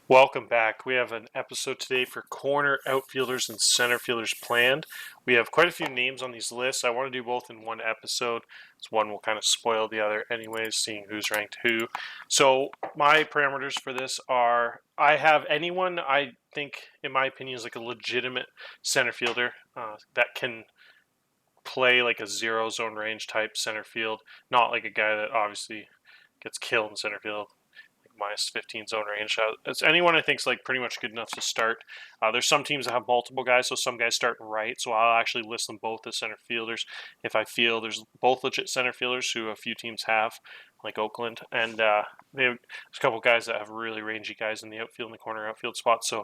Welcome back. We have an episode today for corner outfielders and center fielders planned. We have quite a few names on these lists. I want to do both in one episode. So one will kind of spoil the other anyways, seeing who's ranked who. So my parameters for this are I have anyone I think, in my opinion, is like a legitimate center fielder that can play like a zero zone range type center field, not like a guy that obviously gets killed in center field minus 15 zone range. It's anyone I think is like pretty much good enough to start. There's some teams that have multiple guys, so some guys start right. So I'll actually list them both as center fielders if I feel there's both legit center fielders who a few teams have, like Oakland, and there's a couple guys that have really rangy guys in the outfield and the corner outfield spots. So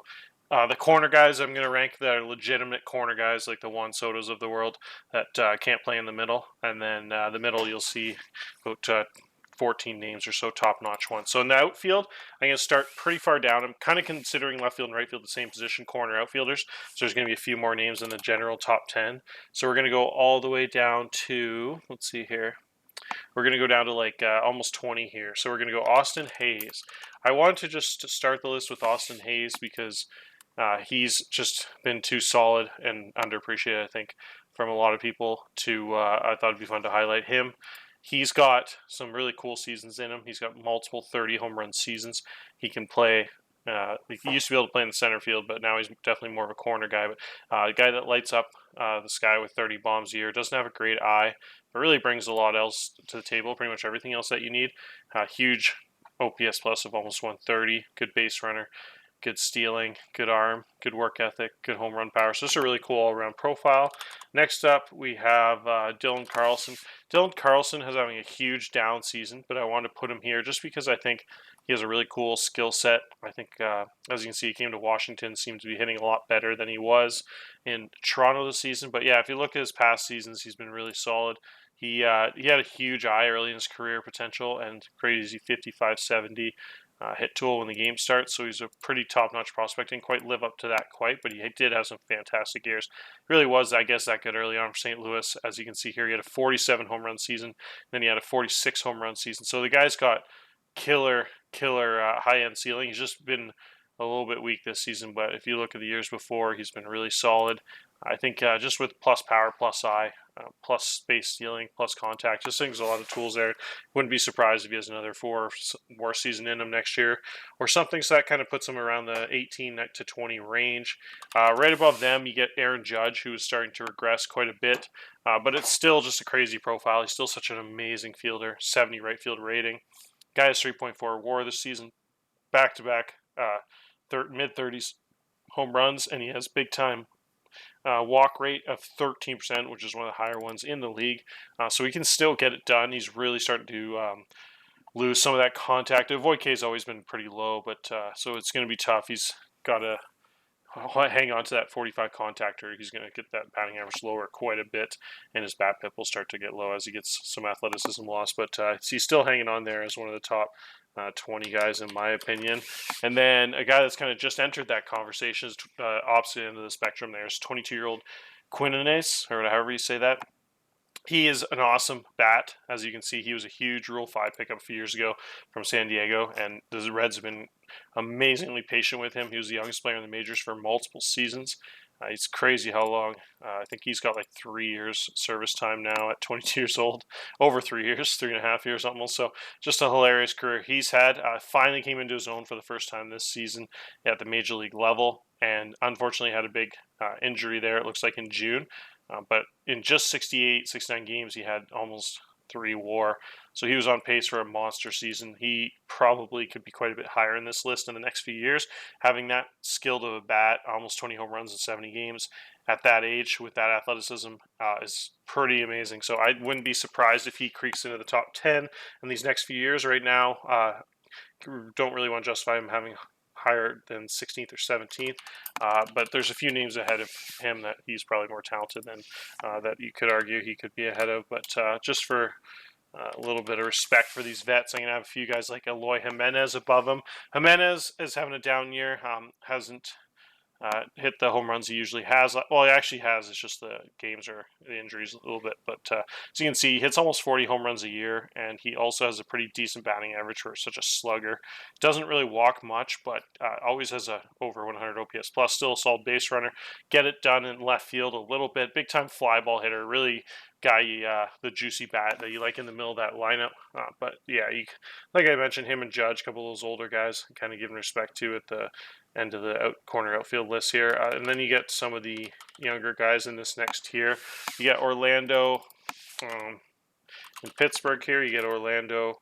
the corner guys I'm going to rank that are legitimate corner guys like the Juan Sotos of the world that can't play in the middle. And then the middle you'll see about 14 names or so top-notch ones. So in the outfield, I'm going to start pretty far down. I'm kind of considering left field and right field the same position, corner outfielders. So there's going to be a few more names in the general top 10. So we're going to go all the way down to, let's see here. We're going to go down to like almost 20 here. So we're going to go Austin Hayes. I wanted to just start the list with Austin Hayes because he's just been too solid and underappreciated, I think, from a lot of people to I thought it'd be fun to highlight him. He's got some really cool seasons in him. He's got multiple 30 home run seasons. He can play. He used to be able to play in the center field, but now he's definitely more of a corner guy. But a guy that lights up the sky with 30 bombs a year. Doesn't have a great eye, but really brings a lot else to the table. Pretty much everything else that you need. Huge OPS plus of almost 130. Good base runner. Good stealing, good arm, good work ethic, good home run power. So this is a really cool all-around profile. Next up, we have Dylan Carlson. Dylan Carlson is having a huge down season, but I wanted to put him here just because I think he has a really cool skill set. I think, as you can see, he came to Washington, seems to be hitting a lot better than he was in Toronto this season. But yeah, if you look at his past seasons, he's been really solid. He had a huge eye early in his career potential and crazy 55-70 hit tool when the game starts, so he's a pretty top-notch prospect. Didn't quite live up to that quite, but he did have some fantastic years. Really was, I guess, that good early on for St. Louis. As you can see here, he had a 47 home run season, then he had a 46 home run season. So the guy's got killer high-end ceiling. He's just been a little bit weak this season, but if you look at the years before, he's been really solid. I think just with plus power, plus eye, plus space stealing, plus contact, just things a lot of tools there. Wouldn't be surprised if he has another 4 more season in him next year or something. So that kind of puts him around the 18 to 20 range. Right above them, you get Aaron Judge, who is starting to regress quite a bit, but it's still just a crazy profile. He's still such an amazing fielder, 70 right field rating. Guy has 3.4 WAR this season, back-to-back mid-30s home runs, and he has big-time walk rate of 13%, which is one of the higher ones in the league. So he can still get it done. He's really starting to lose some of that contact. The avoid K has always been pretty low, but so it's going to be tough. He's got to hang on to that 45 contactor. He's going to get that batting average lower quite a bit, and his bat pip will start to get low as he gets some athleticism loss. But he's still hanging on there as one of the top 20 guys in my opinion. And then a guy that's kind of just entered that conversation is opposite end of the spectrum. There's 22-year-old Quinones, or however you say that. He is an awesome bat. As you can see, he was a huge Rule 5 pickup a few years ago from San Diego, and the Reds have been amazingly patient with him. He was the youngest player in the majors for multiple seasons. It's crazy how long. I think he's got like 3 years service time now at 22 years old. Over 3 years, 3.5 years almost. So just a hilarious career he's had. Finally came into his own for the first time this season at the major league level, and unfortunately had a big injury there, it looks like in June. But in just 68, 69 games, he had almost 3 WAR. So he was on pace for a monster season. He probably could be quite a bit higher in this list in the next few years. Having that skill to a bat, almost 20 home runs in 70 games at that age with that athleticism is pretty amazing. So I wouldn't be surprised if he creaks into the top 10 in these next few years. Right now, don't really want to justify him having higher than 16th or 17th, but there's a few names ahead of him that he's probably more talented than that you could argue he could be ahead of. But just for a little bit of respect for these vets, I'm going to have a few guys like Eloy Jimenez above him. Jimenez is having a down year, hasn't hit the home runs he usually has. Well, he actually has. It's just the games or the injuries a little bit. But as you can see, he hits almost 40 home runs a year, and he also has a pretty decent batting average for such a slugger. Doesn't really walk much, but always has a over 100 OPS plus. Still a solid base runner. Get it done in left field a little bit. Big time fly ball hitter. Really guy, the juicy bat that you like in the middle of that lineup. But yeah, like I mentioned, him and Judge, a couple of those older guys, kind of giving respect to at the end of the corner outfield list here. And then you get some of the younger guys in this next tier. You get Orlando in Pittsburgh here. You get Orlando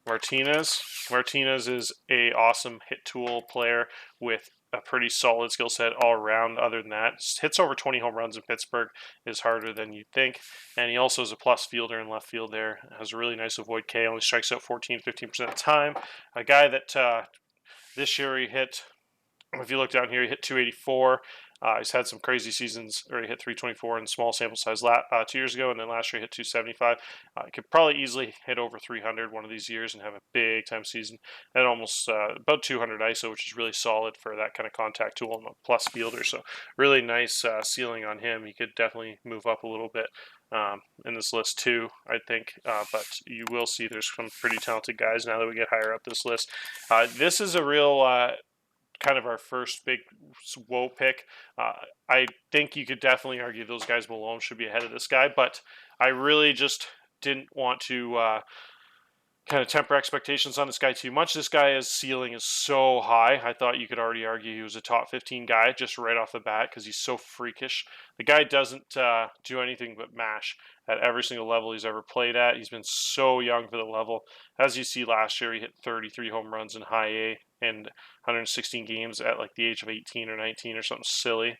Martinez. Martinez is a awesome hit tool player with a pretty solid skill set all around. Other than that, hits over 20 home runs in Pittsburgh is harder than you'd think. And he also is a plus fielder in left field there. Has a really nice avoid K. Only strikes out 14-15% of the time. A guy that this year he hit, if you look down here, he hit 284. He's had some crazy seasons, or he hit 324 in small sample size 2 years ago, and then last year he hit 275. He could probably easily hit over 300 one of these years and have a big time season at almost about 200 ISO, which is really solid for that kind of contact tool and a plus fielder. So really nice ceiling on him. He could definitely move up a little bit in this list too, I think. But you will see there's some pretty talented guys now that we get higher up this list. This is a real kind of our first big whoa pick. I think you could definitely argue those guys below him should be ahead of this guy, but I really just didn't want to kind of temper expectations on this guy too much. This guy's ceiling is so high. I thought you could already argue he was a top 15 guy just right off the bat because he's so freakish. The guy doesn't do anything but mash at every single level he's ever played at. He's been so young for the level. As you see last year, he hit 33 home runs in high A and 116 games at like the age of 18 or 19 or something silly.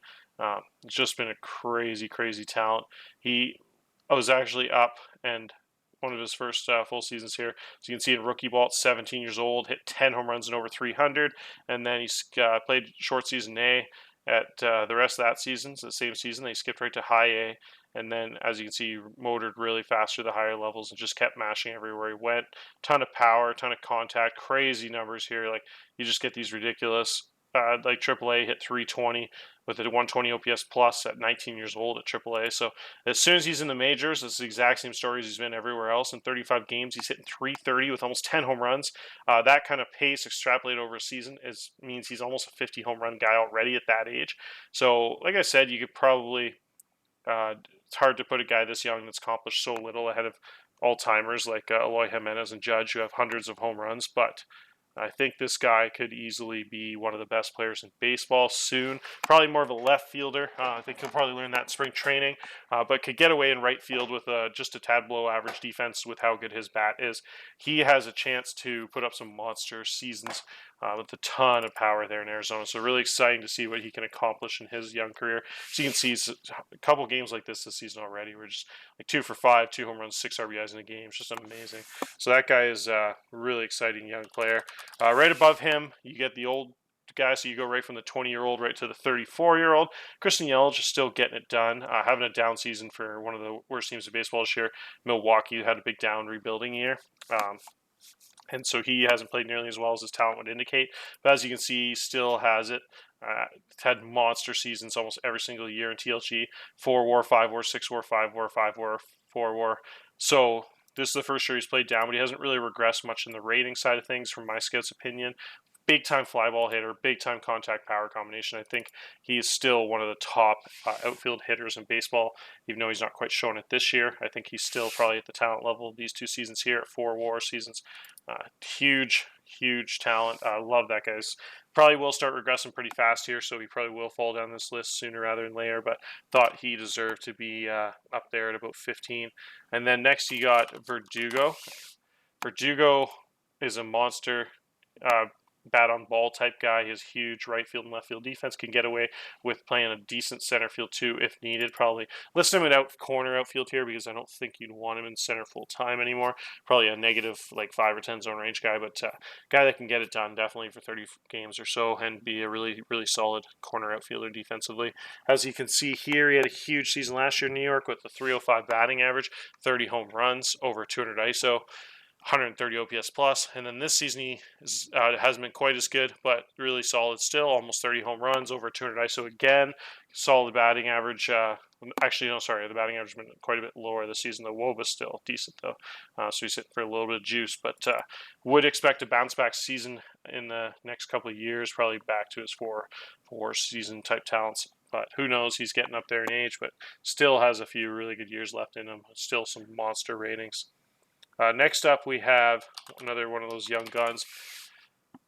It's just been a crazy, crazy talent. He was actually up and one of his first full seasons here. So you can see in rookie ball at 17 years old, hit 10 home runs and over 300. And then he's played short season A at the rest of that season. So the same season, they skipped right to high A. And then, as you can see, he motored really fast through the higher levels and just kept mashing everywhere he went. Ton of power, ton of contact, crazy numbers here. Like, you just get these ridiculous, like AAA hit 320 with a 120 OPS plus at 19 years old at AAA. So as soon as he's in the majors, it's the exact same story as he's been everywhere else. In 35 games, he's hitting 330 with almost 10 home runs. That kind of pace extrapolated over a season means he's almost a 50 home run guy already at that age. So like I said, you could probably it's hard to put a guy this young that's accomplished so little ahead of all-timers like Eloy Jimenez and Judge, who have hundreds of home runs. But I think this guy could easily be one of the best players in baseball soon. Probably more of a left fielder. I think he'll probably learn that in spring training, but could get away in right field with just a tad below average defense with how good his bat is. He has a chance to put up some monster seasons with a ton of power there in Arizona. So really exciting to see what he can accomplish in his young career. So you can see a couple games like this season already. We're just like 2 for 5, 2 home runs, 6 RBIs in a game. It's just amazing. So that guy is a really exciting young player. Right above him, you get the old guy, so you go right from the 20-year-old right to the 34-year-old. Christian Yelich is still getting it done, having a down season for one of the worst teams in baseball this year. Milwaukee had a big down rebuilding year. And so he hasn't played nearly as well as his talent would indicate. But as you can see, he still has it. Had monster seasons almost every single year in TLG. 4 WAR, 5 WAR, 6 WAR, 5 WAR, 5 WAR, 4 WAR. So this is the first year he's played down, but he hasn't really regressed much in the rating side of things from my scout's opinion. Big time fly ball hitter, big time contact power combination. I think he is still one of the top outfield hitters in baseball, even though he's not quite shown it this year. I think he's still probably at the talent level of these 2 seasons here at 4 WAR seasons. Huge talent. I love that guy's. Probably will start regressing pretty fast here, so he probably will fall down this list sooner rather than later, but thought he deserved to be up there at about 15. And then next you got Verdugo. Verdugo is a monster bat on ball type guy. He has huge right field and left field defense, can get away with playing a decent center field too if needed. Probably list him in corner outfield here because I don't think you'd want him in center full time anymore. Probably a negative like 5 or 10 zone range guy, but guy that can get it done definitely for 30 games or so and be a really solid corner outfielder defensively. As you can see here, he had a huge season last year in New York with a 305 batting average, 30 home runs, over 200 ISO. 130 OPS plus, and then this season he hasn't been quite as good, but really solid still. Almost 30 home runs, over 200 ISO again. Solid batting average. Actually, no, sorry, the batting average has been quite a bit lower this season. The WOBA's still decent though, so he's hitting for a little bit of juice. But would expect a bounce back season in the next couple of years, probably back to his four season type talents. But who knows? He's getting up there in age, but still has a few really good years left in him. Still some monster ratings. Next up, we have another one of those young guns,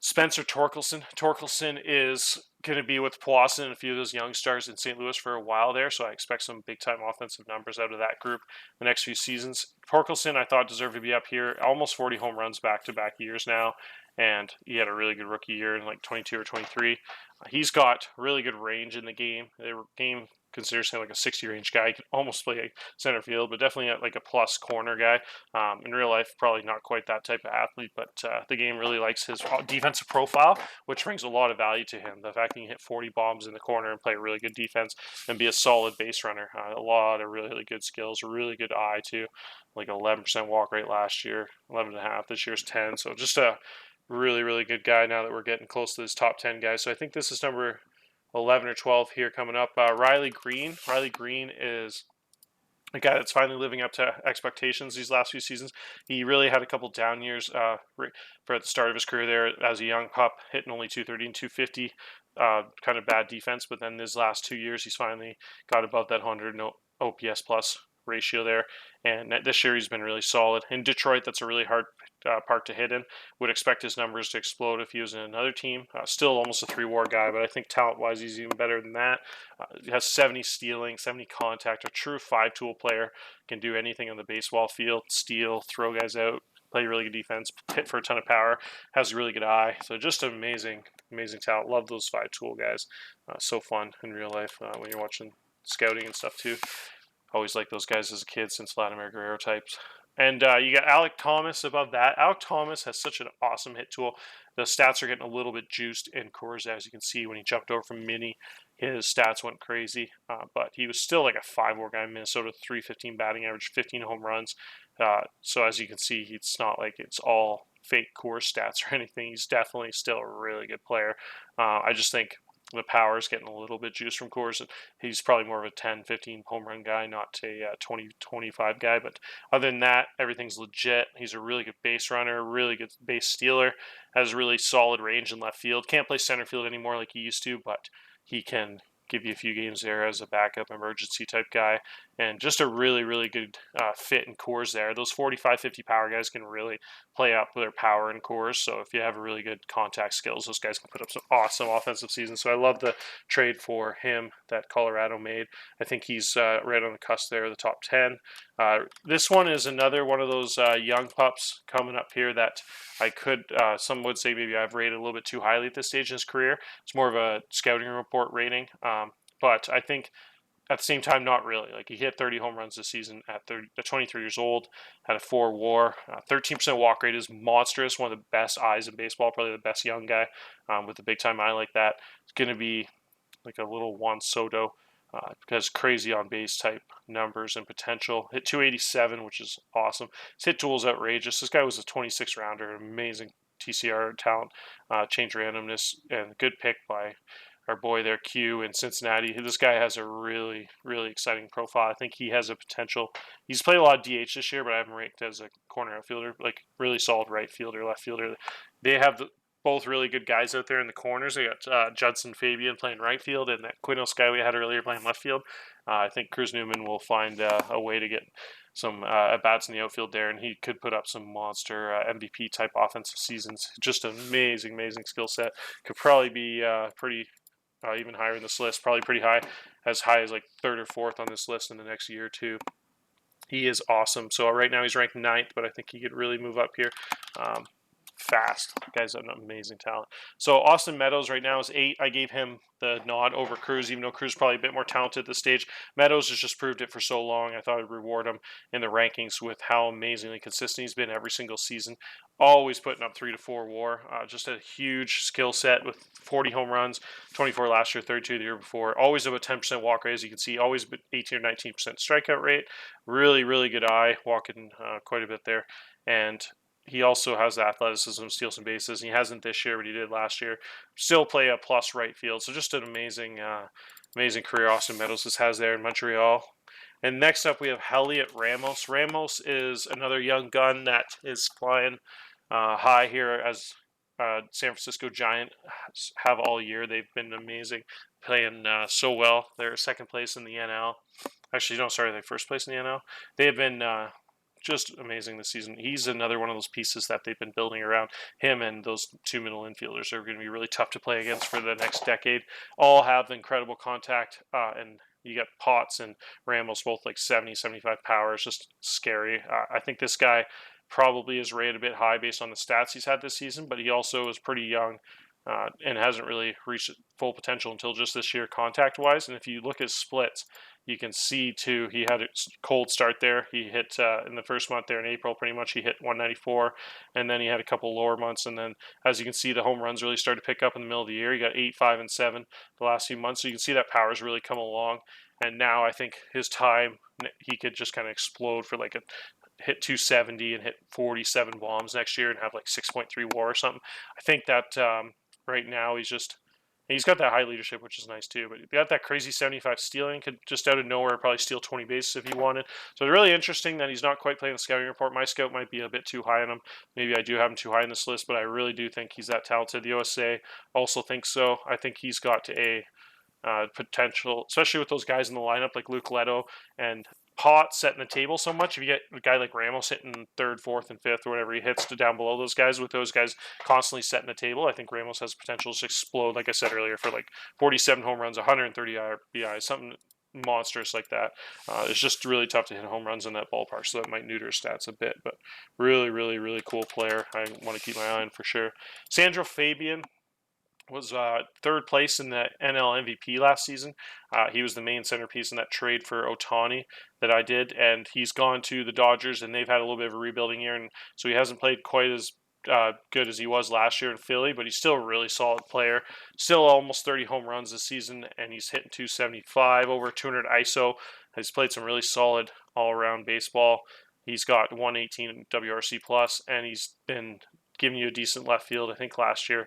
Spencer Torkelson. Torkelson is going to be with Pawson and a few of those young stars in St. Louis for a while there, so I expect some big-time offensive numbers out of that group the next few seasons. Torkelson, I thought, deserved to be up here. Almost 40 home runs back-to-back years now, and he had a really good rookie year in like 22 or 23. He's got really good range in the game. The game considers him like a 60 range guy. He can almost play a center field, but definitely like a plus corner guy. In real life, probably not quite that type of athlete, but the game really likes his defensive profile, which brings a lot of value to him. The fact that he can hit 40 bombs in the corner and play really good defense and be a solid base runner. A lot of really, really good skills, a really good eye too. Like 11% walk rate last year, 11.5. This year's 10. So just a really, really good guy now that we're getting close to this top 10 guys. So I think this is number 11 or 12 here coming up. Riley Green. Riley Green is a guy that's finally living up to expectations these last few seasons. He really had a couple down years for at the start of his career there as a young pup, hitting only 230 and 250. Kind of bad defense, but then his last 2 years, he's finally got above that 100 OPS plus ratio there. And this year, he's been really solid. In Detroit, that's a really hard park to hit in. Would expect his numbers to explode if he was in another team. Still almost a 3-WAR guy, but I think talent-wise, he's even better than that. He has 70 stealing, 70 contact, a true 5-tool player. Can do anything on the baseball field, steal, throw guys out, play really good defense, hit for a ton of power, has a really good eye. So just amazing, amazing talent. Love those 5-tool guys. So fun in real life when you're watching scouting and stuff too. Always like those guys as a kid since Vladimir Guerrero types. And you got Alec Thomas above that. Alec Thomas has such an awesome hit tool. The stats are getting a little bit juiced in Coors, as you can see. When he jumped over from Mini, his stats went crazy. But he was still like a 5-WAR guy in Minnesota, 315 batting average, 15 home runs. So as you can see, it's not like it's all fake Coors stats or anything. He's definitely still a really good player. I just think the power is getting a little bit juiced from Coors. He's probably more of a 10, 15 home run guy, not a 20, 25 guy. But other than that, everything's legit. He's a really good base runner, really good base stealer, has really solid range in left field. Can't play center field anymore like he used to, but he can give you a few games there as a backup emergency type guy, and just a really, really good fit in Coors there. Those 45, 50 power guys can really play up their power in Coors, so if you have really good contact skills, those guys can put up some awesome offensive seasons. So I love the trade for him that Colorado made. I think he's right on the cusp there, the top 10. This one is another one of those young pups coming up here that I could, some would say maybe I've rated a little bit too highly at this stage in his career. It's more of a scouting report rating, but I think at the same time, not really. Like he hit 30 home runs this season at 23 years old, had a 4-WAR, 13% walk rate is monstrous. One of the best eyes in baseball, probably the best young guy with a big time eye like that. It's going to be like a little Juan Soto. Because crazy on base type numbers and potential. Hit 287, which is awesome. His hit tool is outrageous. This guy was a 26 rounder, amazing TCR talent, change randomness, and good pick by our boy there, Q in Cincinnati. This guy has a really, really exciting profile. I think he has a potential. He's played a lot of DH this year, but I haven't ranked as a corner outfielder, like really solid right fielder, left fielder. They have both really good guys out there in the corners. They got Judson Fabian playing right field and that Quinos guy we had earlier playing left field. I think Cruz Newman will find a way to get some at-bats in the outfield there, and he could put up some monster MVP type offensive seasons. Just an amazing, amazing skill set. Could probably be pretty even higher in this list, probably pretty high as like 3rd or 4th on this list in the next year or two. He is awesome. So right now he's ranked 9th, but I think he could really move up here. Fast. The guy's an amazing talent. So Austin Meadows right now is 8. I gave him the nod over Cruz, even though Cruz is probably a bit more talented at this stage. Meadows has just proved it for so long. I thought I'd reward him in the rankings with how amazingly consistent he's been every single season. Always putting up 3 to 4 WAR. Just a huge skill set with 40 home runs, 24 last year, 32 the year before. Always about 10% walk rate, as you can see. Always 18 or 19% strikeout rate. Really, really good eye, walking quite a bit there. And he also has the athleticism to steal some bases. And he hasn't this year, but he did last year. Still play a plus right field. So just an amazing career Austin Meadows has there in Montreal. And next up, we have Heliot Ramos. Ramos is another young gun that is flying high here, as San Francisco Giants have all year. They've been amazing, playing so well. They're second place in the NL. Actually, no, sorry, they're first place in the NL. They have been just amazing this season. He's another one of those pieces that they've been building around. Him and those two middle infielders are going to be really tough to play against for the next decade. All have incredible contact, and you got Potts and Ramos both like 70, 75 power. It's just scary. I think this guy probably is rated a bit high based on the stats he's had this season, but he also is pretty young and hasn't really reached full potential until just this year contact-wise. And if you look at his splits, you can see, too, he had a cold start there. He hit in the first month there in April, pretty much, he hit 194, and then he had a couple lower months. And then, as you can see, the home runs really started to pick up in the middle of the year. He got 8, 5, and 7 the last few months. So you can see that power's really come along. And now I think his time, he could just kind of explode for like a hit 270 and hit 47 bombs next year and have like 6.3 WAR or something. I think that right now he's got that high leadership, which is nice too. But he got that crazy 75 stealing, could just out of nowhere probably steal 20 bases if he wanted. So it's really interesting that he's not quite playing the scouting report. My scout might be a bit too high on him. Maybe I do have him too high on this list, but I really do think he's that talented. The OSA also thinks so. I think he's got a potential, especially with those guys in the lineup like Luke Leto and Pot setting the table so much. If you get a guy like Ramos hitting third, fourth, and fifth, or whatever he hits to down below those guys, with those guys constantly setting the table, I think Ramos has potential to explode, like I said earlier, for like 47 home runs, 130 RBI, something monstrous like that. It's just really tough to hit home runs in that ballpark, so that might neuter his stats a bit. But really, really, really cool player. I want to keep my eye on for sure. Sandra Fabian was third place in the NL MVP last season. He was the main centerpiece in that trade for Ohtani that I did, and he's gone to the Dodgers, and they've had a little bit of a rebuilding year, and so he hasn't played quite as good as he was last year in Philly, but he's still a really solid player. Still almost 30 home runs this season, and he's hitting 275, over 200 ISO. He's played some really solid all-around baseball. He's got 118 WRC plus, and he's been giving you a decent left field. I think last year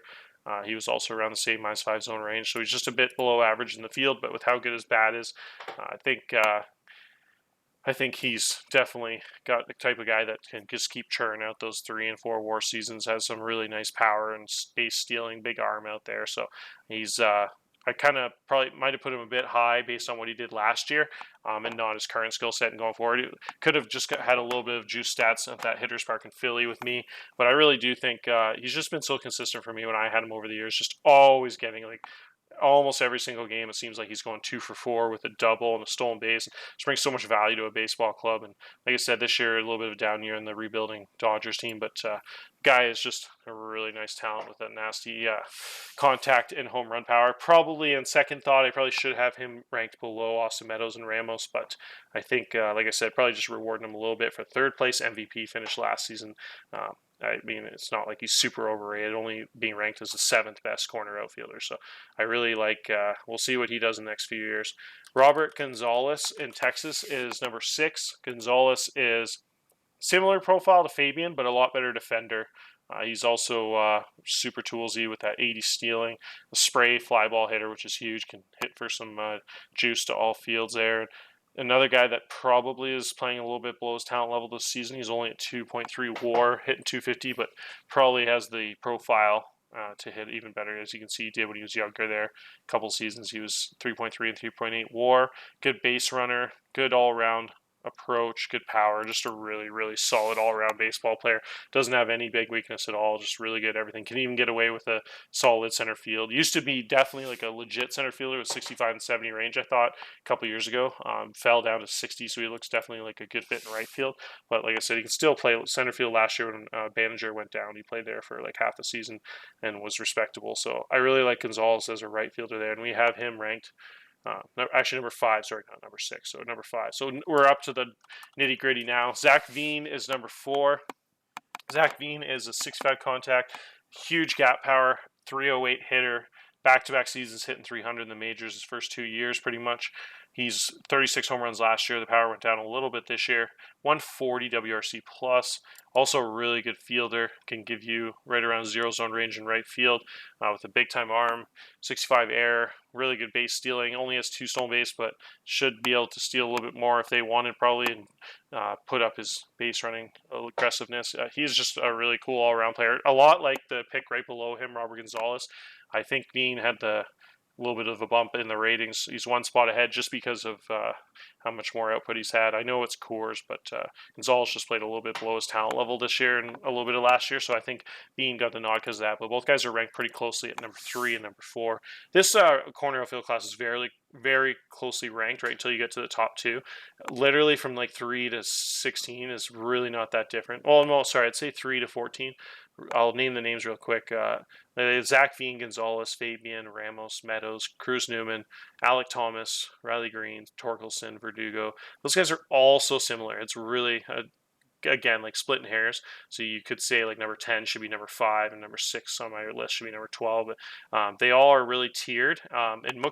he was also around the same -5 zone range, so he's just a bit below average in the field. But with how good his bat is, I think he's definitely got the type of guy that can just keep churning out those 3 and 4 WAR seasons. Has some really nice power and base stealing, big arm out there. So he's I kind of probably might have put him a bit high based on what he did last year, and not his current skill set and going forward. It could have just had a little bit of juice stats at that hitter's park in Philly with me, but I really do think he's just been so consistent for me when I had him over the years, just always getting like almost every single game. It seems like he's going 2 for 4 with a double and a stolen base. It just brings so much value to a baseball club. And like I said, this year a little bit of a down year in the rebuilding Dodgers team, but guy is just a really nice talent with a nasty contact and home run power. Probably in second thought, I probably should have him ranked below Austin Meadows and Ramos, but I think, like I said, probably just rewarding him a little bit for third place MVP finish last season. I mean, it's not like he's super overrated, only being ranked as the 7th best corner outfielder. So I really like, we'll see what he does in the next few years. Robert Gonzalez in Texas is number 6. Gonzalez is similar profile to Fabian, but a lot better defender. He's also super toolsy with that 80 stealing, a spray fly ball hitter, which is huge, can hit for some juice to all fields there. Another guy that probably is playing a little bit below his talent level this season. He's only at 2.3 WAR, hitting 250, but probably has the profile to hit even better. As you can see, he did when he was younger there. A couple seasons, he was 3.3 and 3.8 WAR. Good base runner, good all-around approach, good power, just a really, really solid all-around baseball player. Doesn't have any big weakness at all, just really good everything. Can even get away with a solid center field. Used to be definitely like a legit center fielder with 65 and 70 range, I thought, a couple years ago. Fell down to 60, so he looks definitely like a good fit in right field. But like I said, he can still play center field. Last year when Banninger went down, he played there for like half the season and was respectable. So I really like Gonzalez as a right fielder there, and we have him ranked actually number 5, sorry, not number 6, so number 5. So we're up to the nitty gritty now. Zach Veen is number 4. Zach Veen is a 6'5" contact, huge gap power, 308 hitter, back-to-back seasons hitting 300 in the majors his first 2 years pretty much. He's 36 home runs last year. The power went down a little bit this year. 140 WRC plus. Also a really good fielder. Can give you right around zero zone range in right field with a big-time arm. 65 air. Really good base stealing. Only has 2 stolen base, but should be able to steal a little bit more if they wanted probably, and put up his base running aggressiveness. He's just a really cool all-around player. A lot like the pick right below him, Robert Gonzalez. I think Veen had the little bit of a bump in the ratings. He's one spot ahead just because of how much more output he's had. I know it's Coors, but Gonzalez just played a little bit below his talent level this year and a little bit of last year, so I think Veen got the nod because of that. But both guys are ranked pretty closely at number 3 and number 4. This corner outfield class is very closely ranked right until you get to the top 2. Literally from like 3 to 16 is really not that different. Well, no, sorry, I'd say 3 to 14. I'll name the names real quick. Zach Veen, Gonzalez, Fabian, Ramos, Meadows, Cruz Newman, Alec Thomas, Riley Green, Torkelson, Verdugo. Those guys are all so similar. It's really, again, like splitting hairs. So you could say like number 10 should be number 5 and number 6 on my list should be number 12. But they all are really tiered. And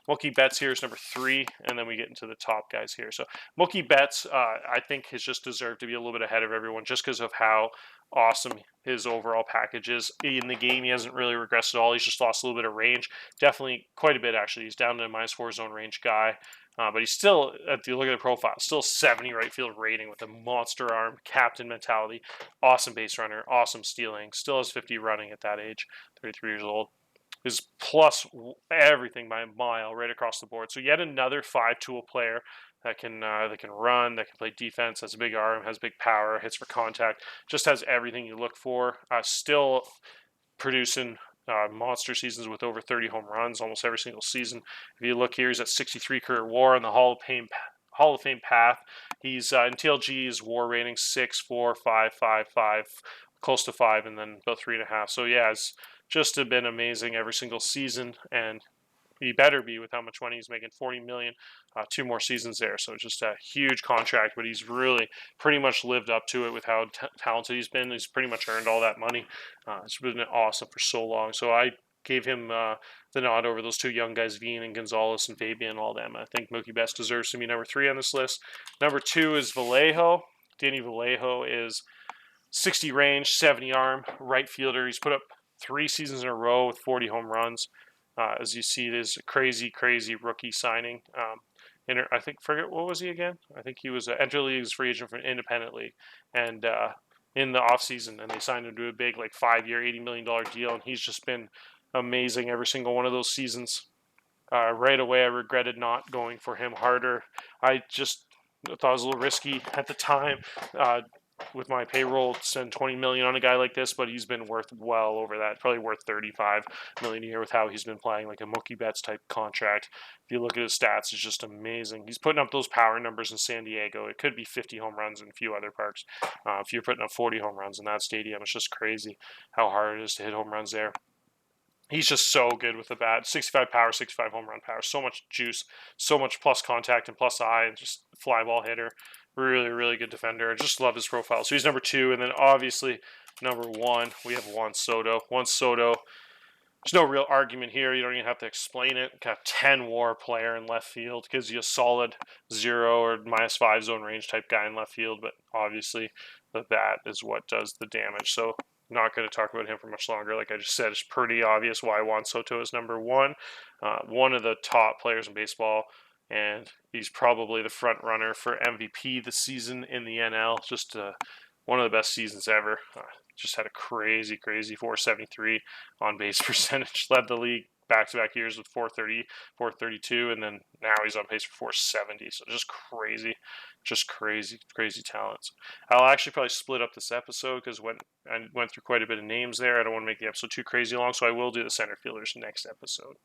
Mookie Betts here is number 3, and then we get into the top guys here. So Mookie Betts, I think, has just deserved to be a little bit ahead of everyone just because of how awesome his overall package is. In the game, he hasn't really regressed at all. He's just lost a little bit of range. Definitely quite a bit, actually. He's down to a -4 zone range guy. But he's still, if you look at the profile, still 70 right field rating with a monster arm, captain mentality, awesome base runner, awesome stealing, still has 50 running at that age, 33 years old. Is plus everything by a mile right across the board. So yet another 5-tool player that can run, that can play defense, has a big arm, has big power, hits for contact, just has everything you look for. Still producing monster seasons with over 30 home runs almost every single season. If you look here, he's at 63 career WAR on the Hall of Fame path. He's in TLG's WAR rating 6, 4, 5, 5, 5, close to 5, and then about 3.5. So yeah, it's just been amazing every single season, and he better be with how much money he's making. $40 million, 2 more seasons there. So it's just a huge contract, but he's really pretty much lived up to it with how talented he's been. He's pretty much earned all that money. It's been awesome for so long. So I gave him the nod over those 2 young guys, Veen and Gonzalez and Fabian, all them. I think Mookie Betts deserves to be number 3 on this list. Number 2 is Vallejo. Danny Vallejo is 60 range, 70 arm, right fielder. He's put up 3 seasons in a row with 40 home runs. As you see, it is a crazy rookie signing. I forget, what was he again? I think he was an Enter League's free agent from Independent League. And in the offseason, and they signed him to a big, like, 5-year, $80 million deal, and he's just been amazing every single one of those seasons. Right away, I regretted not going for him harder. I just thought it was a little risky at the time. With my payroll, spend $20 million on a guy like this, but he's been worth well over that. Probably worth $35 million a year with how he's been playing, like a Mookie Betts type contract. If you look at his stats, it's just amazing. He's putting up those power numbers in San Diego. It could be 50 home runs in a few other parks. If you're putting up 40 home runs in that stadium, it's just crazy how hard it is to hit home runs there. He's just so good with the bat. 65 power, 65 home run power. So much juice, so much plus contact and plus eye, and just fly ball hitter. Really good defender. I just love his profile. So he's number 2, and then obviously number 1, we have Juan Soto. Juan Soto, there's no real argument here. You don't even have to explain it. Got 10 WAR player in left field. Gives you a solid 0 or -5 zone range type guy in left field, but obviously the bat is what does the damage. So not going to talk about him for much longer. Like I just said, it's pretty obvious why Juan Soto is number 1. One of the top players in baseball, and he's probably the front runner for MVP this season in the NL. Just one of the best seasons ever. Just had a crazy 473 on base percentage. Led the league back-to-back years with 430, 432, and then now he's on pace for 470. So just crazy talents. I'll actually probably split up this episode because I went through quite a bit of names there. I don't want to make the episode too crazy long, so I will do the center fielders next episode.